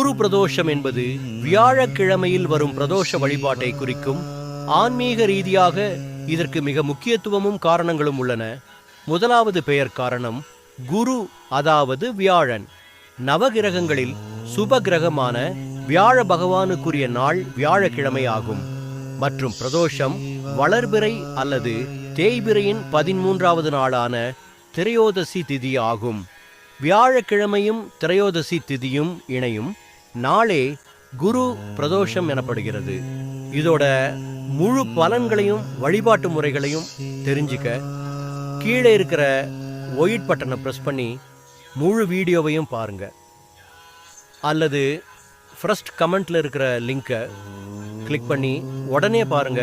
குரு பிரதோஷம் என்பது வியாழக்கிழமையில் வரும் பிரதோஷ வழிபாட்டை குறிக்கும். ஆன்மீக ரீதியாக இதற்கு மிக முக்கியத்துவமும் காரணங்களும் உள்ளன. முதலாவது பெயர் காரணம் குரு, அதாவது வியாழன். நவகிரகங்களில் சுப கிரகமான வியாழ பகவானுக்குரிய நாள் வியாழக்கிழமை ஆகும். மற்றும் பிரதோஷம் வளர்பிறை அல்லது தேய்பிறையின் 13வது நாளான திரையோதசி திதி ஆகும். வியாழக்கிழமையும் திரையோதசி திதியும் இணையும் நாளே குரு பிரதோஷம் எனப்படுகிறது. இதோட முழு பலன்களையும் வழிபாட்டு முறைகளையும் தெரிஞ்சுக்க கீழே இருக்கிற ஒயிட் பட்டனை ப்ரெஸ் பண்ணி முழு வீடியோவையும் பாருங்க. அல்லது ஃபர்ஸ்ட் கமெண்ட்ல இருக்கிற லிங்கை கிளிக் பண்ணி உடனே பாருங்க.